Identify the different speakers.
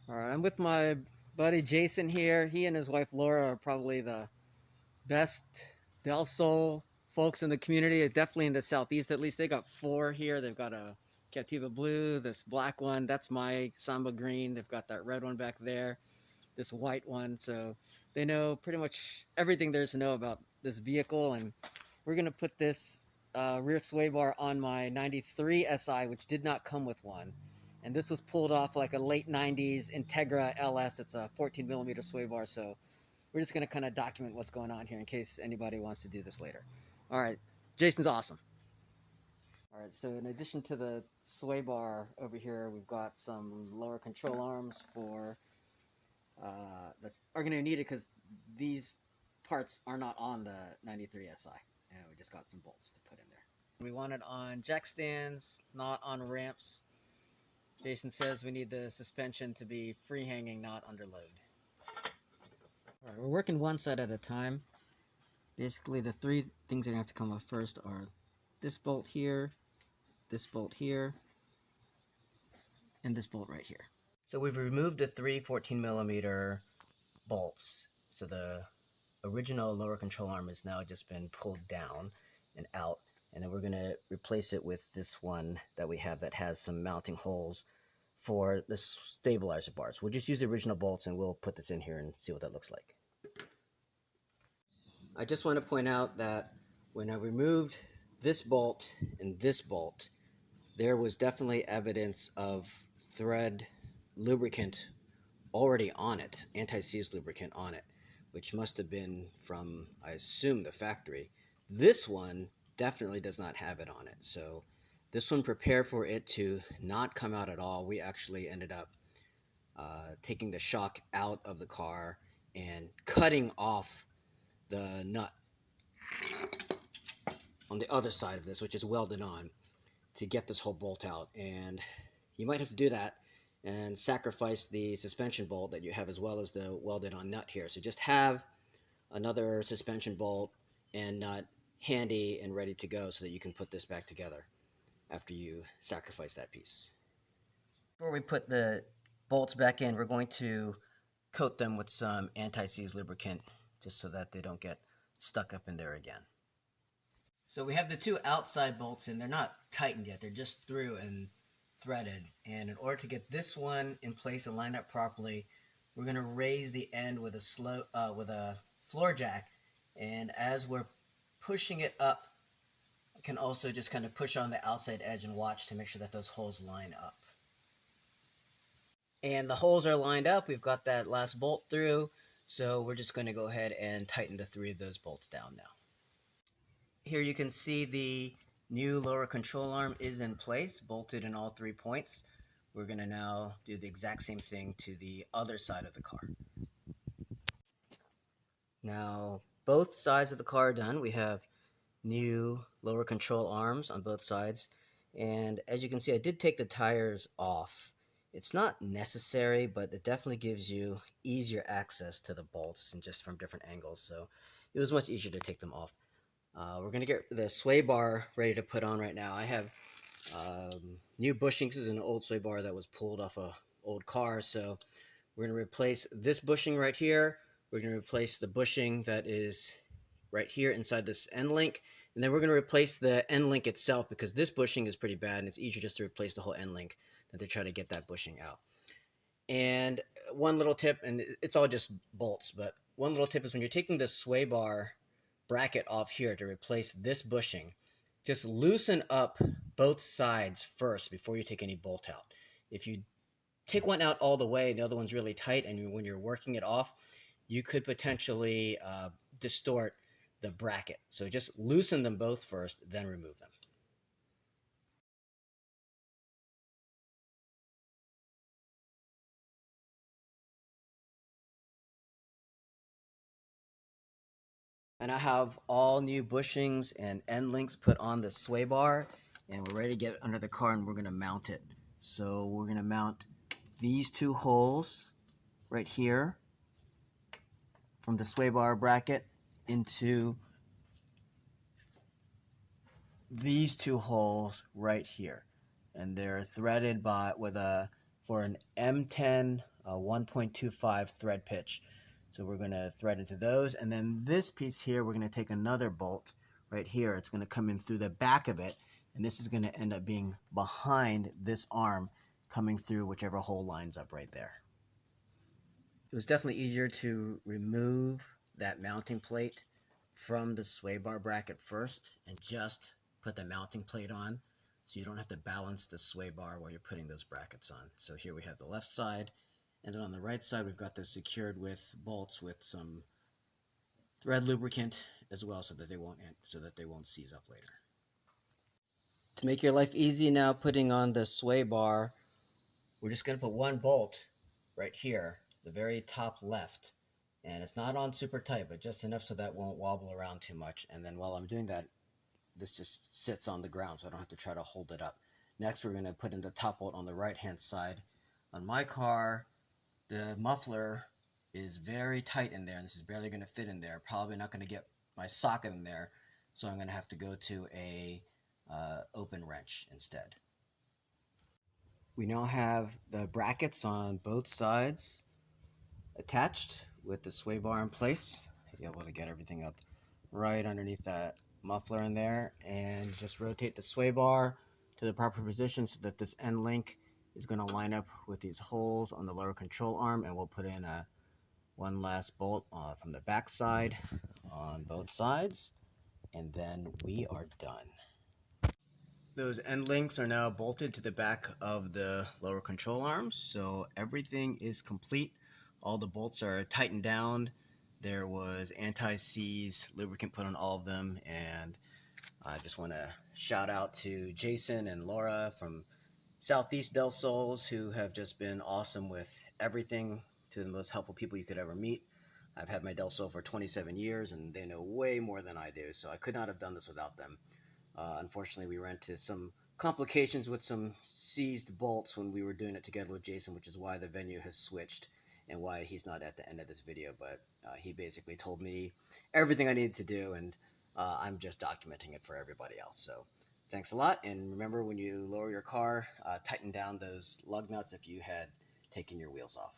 Speaker 1: All right, I'm with my buddy Jason here. He and his wife Laura are probably the best Del Sol folks in the community, definitely in the southeast at least. They got four here. They've got a Captiva Blue, this black one, that's my Samba Green. They've got that red one back there, this white one. So they know pretty much everything there is to know about this vehicle. And we're going to put this rear sway bar on my 93 SI, which did not come with one. And this was pulled off like a late 90s Integra LS. It's a 14 millimeter sway bar. So we're just going to kind of document what's going on here in case anybody wants to do this later. All right, Jason's awesome. All right, so in addition to the sway bar over here, we've got some lower control arms for that are going to need it because these parts are not on the 93 SI, and we just got some bolts to put in there. We want it on jack stands, not on ramps. Jason says we need the suspension to be free hanging, not under load. All right, we're working one side at a time. Basically, the three things that are going to have to come off first are this bolt here, and this bolt right here. So we've removed the three 14 millimeter bolts. So the original lower control arm has now just been pulled down and out. And then we're going to replace it with this one that we have that has some mounting holes for the stabilizer bars. We'll just use the original bolts and we'll put this in here and see what that looks like. I just want to point out that when I removed this bolt and this bolt, there was definitely evidence of thread lubricant already on it, anti-seize lubricant on it, which must have been from, I assume, the factory. This one definitely does not have it on it. So this one, prepare for it to not come out at all. We actually ended up taking the shock out of the car and cutting off the nut on the other side of this, which is welded on, to get this whole bolt out. And you might have to do that and sacrifice the suspension bolt that you have as well as the welded on nut here. So just have another suspension bolt and nut handy and ready to go so that you can put this back together after you sacrifice that piece. Before we put the bolts back in, we're going to coat them with some anti-seize lubricant just so that they don't get stuck up in there again. So we have the two outside bolts in. They're not tightened yet. They're just through and threaded. And in order to get this one in place and lined up properly, we're going to raise the end with a floor jack. And as we're pushing it up, I can also just kind of push on the outside edge and watch to make sure that those holes line up. And the holes are lined up. We've got that last bolt through. So we're just going to go ahead and tighten the three of those bolts down now. Here you can see the new lower control arm is in place, bolted in all 3 points. We're going to now do the exact same thing to the other side of the car. Now, both sides of the car are done. We have new lower control arms on both sides. And as you can see, I did take the tires off. It's not necessary, but it definitely gives you easier access to the bolts and just from different angles. So it was much easier to take them off. We're going to get the sway bar ready to put on right now. I have new bushings. This is an old sway bar that was pulled off an old car. So we're going to replace this bushing right here. We're going to replace the bushing that is right here inside this end link. And then we're going to replace the end link itself because this bushing is pretty bad and it's easier just to replace the whole end link than to try to get that bushing out. And one little tip, and it's all just bolts, but one little tip is when you're taking the sway bar bracket off here to replace this bushing, just loosen up both sides first before you take any bolt out. If you take one out all the way, the other one's really tight, and when you're working it off, you could potentially distort the bracket. So just loosen them both first, then remove them. And I have all new bushings and end links put on the sway bar, and we're ready to get under the car and we're going to mount it. So we're going to mount these two holes right here from the sway bar bracket into these two holes right here. And they're threaded with a for an M10 1.25 thread pitch. So we're going to thread into those. And then this piece here, we're going to take another bolt right here. It's going to come in through the back of it. And this is going to end up being behind this arm, coming through whichever hole lines up right there. It was definitely easier to remove that mounting plate from the sway bar bracket first and just put the mounting plate on, so you don't have to balance the sway bar while you're putting those brackets on. So here we have the left side, and then on the right side we've got this secured with bolts with some thread lubricant as well, so that they won't seize up later. To make your life easy now, putting on the sway bar, we're just going to put one bolt right here, the very top left, and it's not on super tight, but just enough so that won't wobble around too much. And then while I'm doing that, this just sits on the ground, so I don't have to try to hold it up. Next, we're going to put in the top bolt on the right hand side. On my car, the muffler is very tight in there, and this is barely going to fit in there. Probably not going to get my socket in there, so I'm going to have to go to a open wrench instead. We now have the brackets on both sides attached with the sway bar in place. Be able to get everything up right underneath that muffler in there, and just rotate the sway bar to the proper position so that this end link is going to line up with these holes on the lower control arm, and we'll put in one last bolt from the back side on both sides, and then we are done. Those end links are now bolted to the back of the lower control arms, so everything is complete. All the bolts are tightened down. There was anti-seize lubricant put on all of them, and I just want to shout out to Jason and Laura from Southeast Del Sols, who have just been awesome with everything, to the most helpful people you could ever meet. I've had my Del Sol for 27 years, and they know way more than I do, so I could not have done this without them. Unfortunately, we ran into some complications with some seized bolts when we were doing it together with Jason, which is why the venue has switched and why he's not at the end of this video. But he basically told me everything I needed to do, and I'm just documenting it for everybody else. So thanks a lot. And remember, when you lower your car, tighten down those lug nuts if you had taken your wheels off.